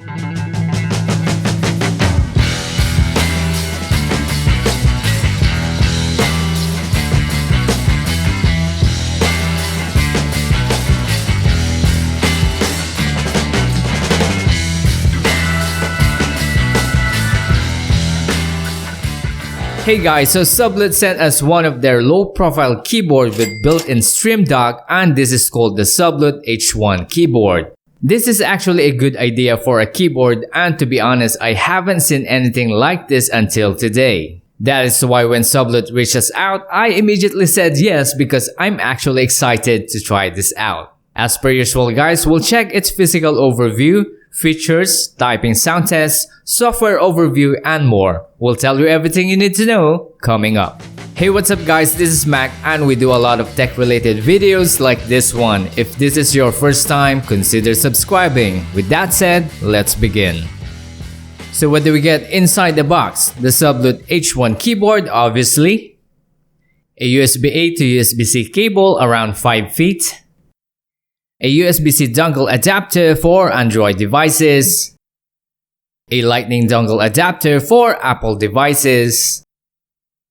Hey guys, so SABLUTE sent us one of their low-profile keyboard with built-in streamdeck, and this is called the SABLUTE H1 Keyboard. This is actually a good idea for a keyboard, and to be honest, I haven't seen anything like this until today. That is why when SABLUTE reached us out, I immediately said yes because I'm actually excited to try this out. As per usual guys, we'll check its physical overview, features, typing sound tests, software overview, and more. We'll tell you everything you need to know coming up. Hey, what's up guys, this is Mac and we do a lot of tech related videos like this one. If this is your first time, consider subscribing. With that said, let's begin. So what do we get inside the box? The SABLUTE H1 keyboard, obviously. A USB-A to USB-C cable around 5 feet. A USB-C dongle adapter for Android devices, a Lightning dongle adapter for Apple devices,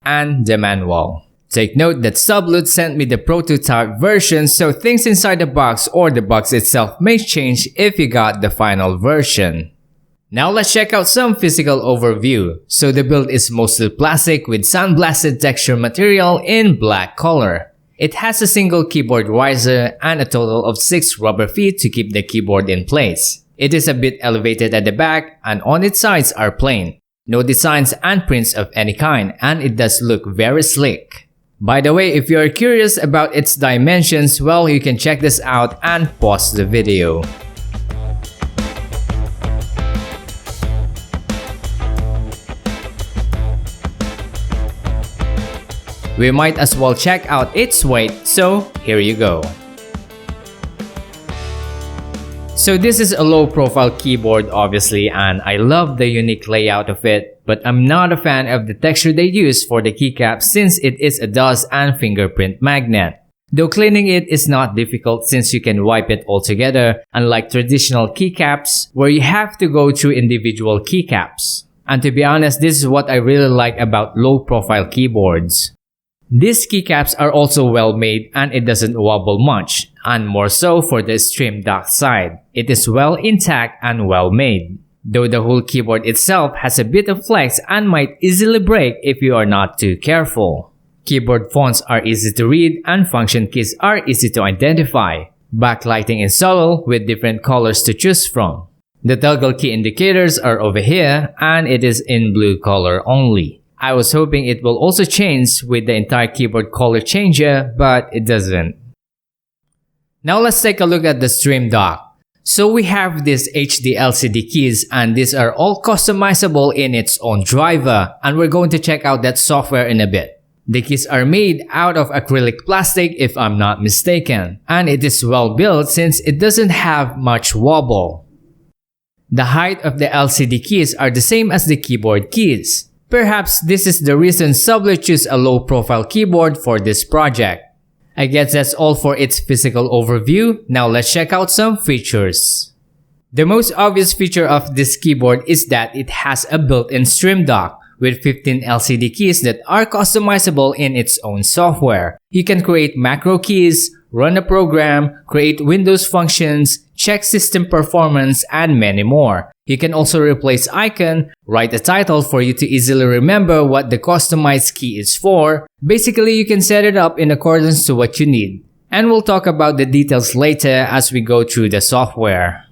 and the manual. Take note that SABLUTE sent me the prototype version, so things inside the box or the box itself may change if you got the final version. Now let's check out some physical overview. So the build is mostly plastic with sandblasted texture material in black color. It has a single keyboard riser and a total of 6 rubber feet to keep the keyboard in place. It is a bit elevated at the back and on its sides are plain. No designs and prints of any kind, and it does look very sleek. By the way, if you are curious about its dimensions, well, you can check this out and pause the video. We might as well check out its weight, so here you go. So this is a low profile keyboard obviously, and I love the unique layout of it, but I'm not a fan of the texture they use for the keycap since it is a dust and fingerprint magnet. Though cleaning it is not difficult since you can wipe it all together, unlike traditional keycaps where you have to go through individual keycaps. And to be honest, this is what I really like about low profile keyboards. These keycaps are also well made and it doesn't wobble much, and more so for the streamdeck side. It is well intact and well made. Though the whole keyboard itself has a bit of flex and might easily break if you are not too careful. Keyboard fonts are easy to read and function keys are easy to identify. Backlighting is subtle with different colors to choose from. The toggle key indicators are over here and it is in blue color only. I was hoping it will also change with the entire keyboard color changer, but it doesn't. Now let's take a look at the streamdeck. So we have these HD LCD keys and these are all customizable in its own driver, and we're going to check out that software in a bit. The keys are made out of acrylic plastic if I'm not mistaken, and it is well built since it doesn't have much wobble. The height of the LCD keys are the same as the keyboard keys. Perhaps this is the reason SABLUTE chose a low-profile keyboard for this project. I guess that's all for its physical overview. Now let's check out some features. The most obvious feature of this keyboard is that it has a built-in streamdeck with 15 LCD keys that are customizable in its own software. You can create macro keys, run a program, create Windows functions, check system performance, and many more. You can also replace icon, write a title for you to easily remember what the customized key is for. Basically, you can set it up in accordance to what you need. And we'll talk about the details later as we go through the software.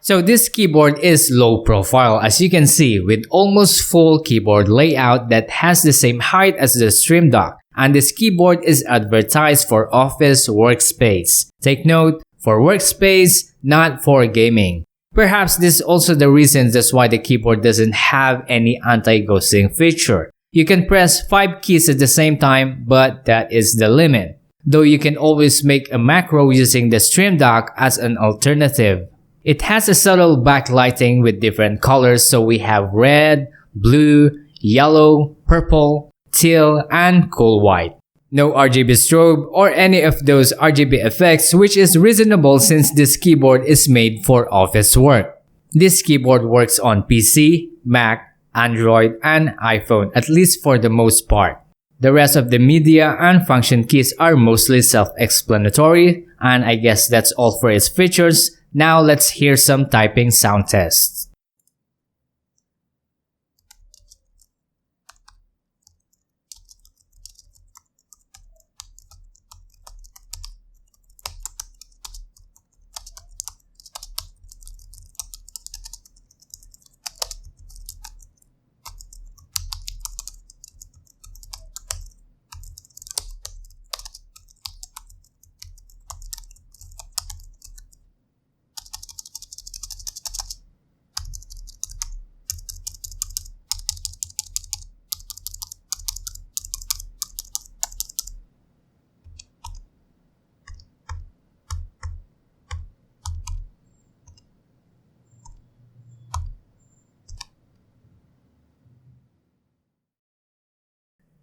So this keyboard is low profile as you can see, with almost full keyboard layout that has the same height as the streamdeck. And this keyboard is advertised for office workspace. Take note, for workspace, not for gaming. Perhaps this is also the reason that's why the keyboard doesn't have any anti-ghosting feature. You can press 5 keys at the same time, but that is the limit. Though you can always make a macro using the streamdeck as an alternative. It has a subtle backlighting with different colors, so we have red, blue, yellow, purple, teal, and cool white. No RGB strobe or any of those RGB effects, which is reasonable since this keyboard is made for office work. This keyboard works on PC, Mac, Android, and iPhone, at least for the most part. The rest of the media and function keys are mostly self-explanatory, and I guess that's all for its features. Now let's hear some typing sound tests.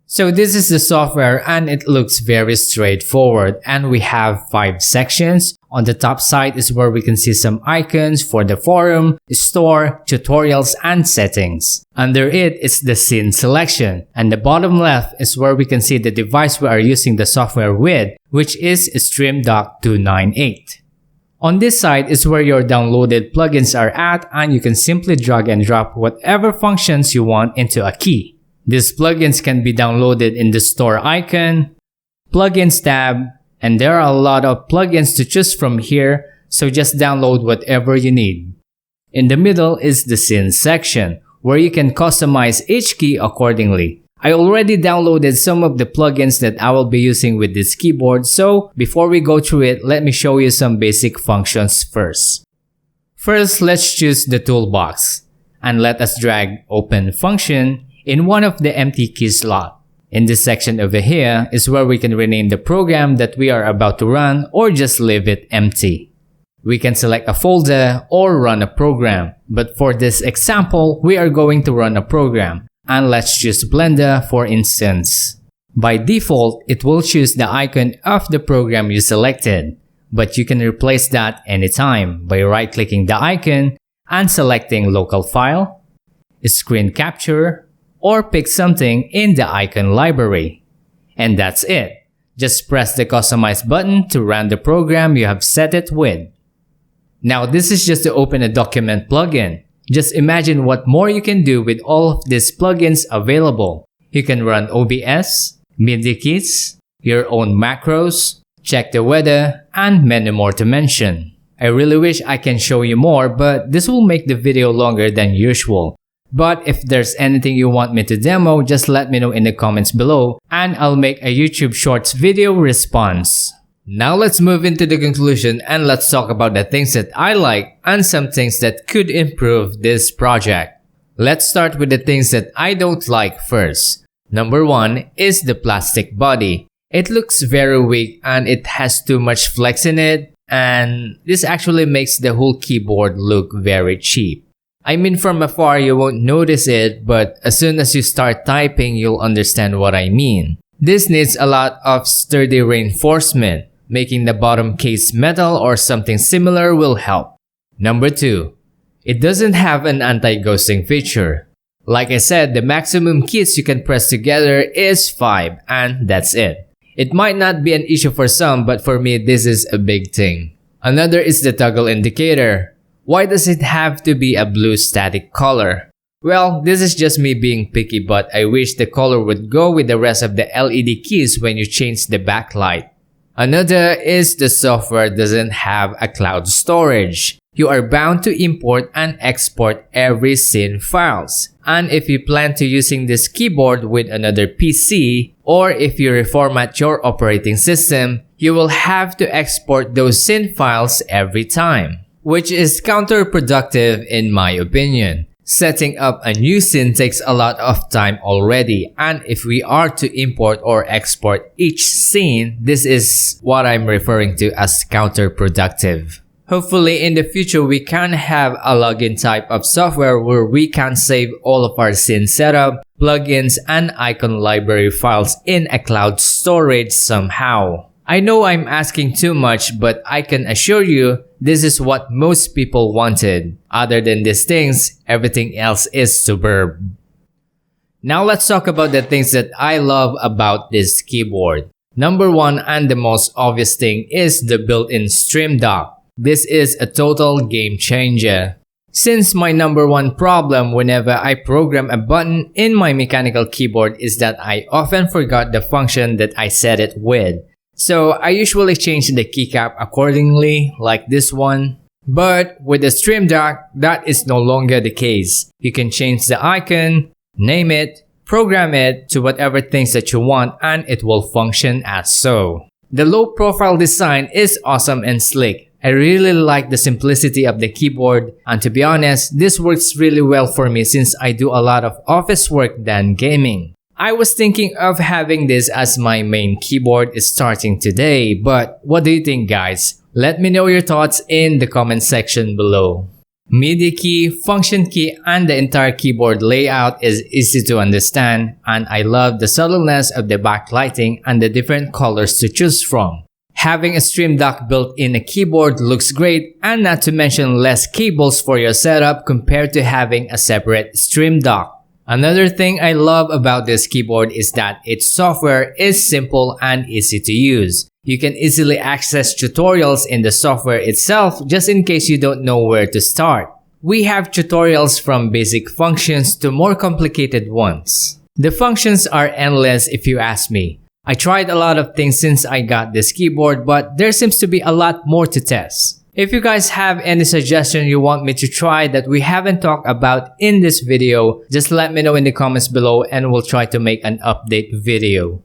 So this is the software and it looks very straightforward, and we have 5 sections. On the top side is where we can see some icons for the forum, store, tutorials, and settings. Under it is the scene selection, and the bottom left is where we can see the device we are using the software with, which is streamdeck 298. On this side is where your downloaded plugins are at, and you can simply drag and drop whatever functions you want into a key. These plugins can be downloaded in the store icon, plugins tab, and there are a lot of plugins to choose from here, so just download whatever you need. In the middle is the scene section, where you can customize each key accordingly. I already downloaded some of the plugins that I will be using with this keyboard, so before we go through it, let me show you some basic functions first. First, let's choose the toolbox, and let us drag Open Function in one of the empty key slot. In this section over here is where we can rename the program that we are about to run or just leave it empty. We can select a folder or run a program, but for this example, we are going to run a program, and let's choose Blender for instance. By default, it will choose the icon of the program you selected, but you can replace that anytime by right-clicking the icon and selecting Local File, Screen Capture, or pick something in the icon library. And that's it. Just press the Customize button to run the program you have set it with. Now this is just to open a document plugin. Just imagine what more you can do with all of these plugins available. You can run OBS, MIDI keys, your own macros, check the weather, and many more to mention. I really wish I can show you more, but this will make the video longer than usual. But if there's anything you want me to demo, just let me know in the comments below and I'll make a YouTube Shorts video response. Now let's move into the conclusion and let's talk about the things that I like and some things that could improve this project. Let's start with the things that I don't like first. Number 1 is the plastic body. It looks very weak and it has too much flex in it, and this actually makes the whole keyboard look very cheap. I mean, from afar you won't notice it, but as soon as you start typing, you'll understand what I mean. This needs a lot of sturdy reinforcement. Making the bottom case metal or something similar will help. Number 2. It doesn't have an anti-ghosting feature. Like I said, the maximum keys you can press together is 5, and that's it. It might not be an issue for some, but for me this is a big thing. Another is the toggle indicator. Why does it have to be a blue static color? Well, this is just me being picky, but I wish the color would go with the rest of the LED keys when you change the backlight. Another is the software doesn't have a cloud storage. You are bound to import and export every scene files. And if you plan to using this keyboard with another PC, or if you reformat your operating system, you will have to export those scene files every time, which is counterproductive in my opinion. Setting up a new scene takes a lot of time already, and if we are to import or export each scene, this is what I'm referring to as counterproductive. Hopefully in the future we can have a login type of software where we can save all of our scene setup, plugins, and icon library files in a cloud storage somehow. I know I'm asking too much, but I can assure you this is what most people wanted. Other than these things, everything else is superb. Now let's talk about the things that I love about this keyboard. Number one and the most obvious thing is the built-in stream dock. This is a total game changer. Since my number one problem whenever I program a button in my mechanical keyboard is that I often forgot the function that I set it with. So I usually change the keycap accordingly, like this one. But with the stream dock, that is no longer the case. You can change the icon, name it, program it to whatever things that you want, and it will function as so. The low profile design is awesome and slick. I really like the simplicity of the keyboard, and to be honest, this works really well for me since I do a lot of office work than gaming. I was thinking of having this as my main keyboard starting today, but what do you think, guys? Let me know your thoughts in the comment section below. MIDI key, function key, and the entire keyboard layout is easy to understand, and I love the subtleness of the backlighting and the different colors to choose from. Having a stream dock built in a keyboard looks great, and not to mention less cables for your setup compared to having a separate stream dock. Another thing I love about this keyboard is that its software is simple and easy to use. You can easily access tutorials in the software itself just in case you don't know where to start. We have tutorials from basic functions to more complicated ones. The functions are endless if you ask me. I tried a lot of things since I got this keyboard, but there seems to be a lot more to test. If you guys have any suggestion you want me to try that we haven't talked about in this video, just let me know in the comments below and we'll try to make an update video.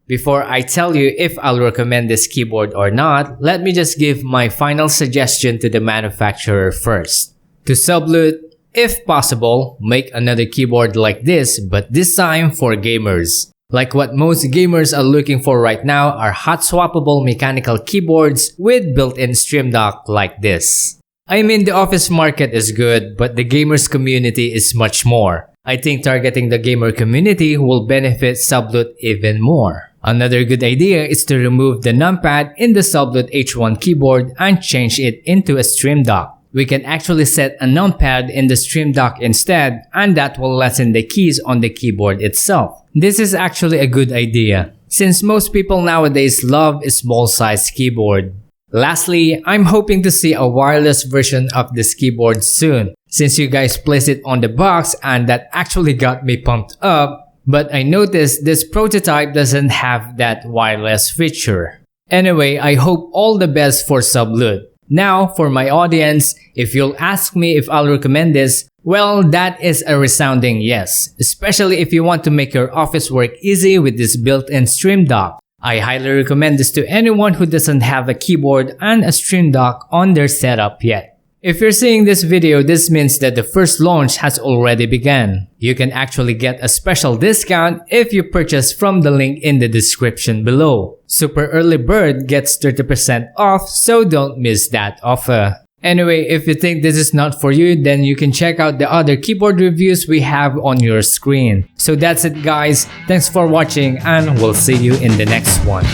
Before I tell you if I'll recommend this keyboard or not, let me just give my final suggestion to the manufacturer first. To SABLUTE, if possible, make another keyboard like this, but this time for gamers. Like what most gamers are looking for right now are hot swappable mechanical keyboards with built-in stream dock like this. I mean, the office market is good, but the gamers community is much more. I think targeting the gamer community will benefit SABLUTE even more. Another good idea is to remove the numpad in the SABLUTE H1 keyboard and change it into a stream dock. We can actually set a numpad in the stream dock instead, and that will lessen the keys on the keyboard itself. This is actually a good idea, since most people nowadays love a small size keyboard. Lastly, I'm hoping to see a wireless version of this keyboard soon, since you guys placed it on the box and that actually got me pumped up, but I noticed this prototype doesn't have that wireless feature. Anyway, I hope all the best for SABLUTE. Now, for my audience, if you'll ask me if I'll recommend this, well, that is a resounding yes, especially if you want to make your office work easy with this built-in stream dock. I highly recommend this to anyone who doesn't have a keyboard and a stream dock on their setup yet. If you're seeing this video, this means that the first launch has already begun. You can actually get a special discount if you purchase from the link in the description below. Super early bird gets 30% off, so don't miss that offer. Anyway, if you think this is not for you, then you can check out the other keyboard reviews we have on your screen. So that's it, guys. Thanks for watching, and we'll see you in the next one.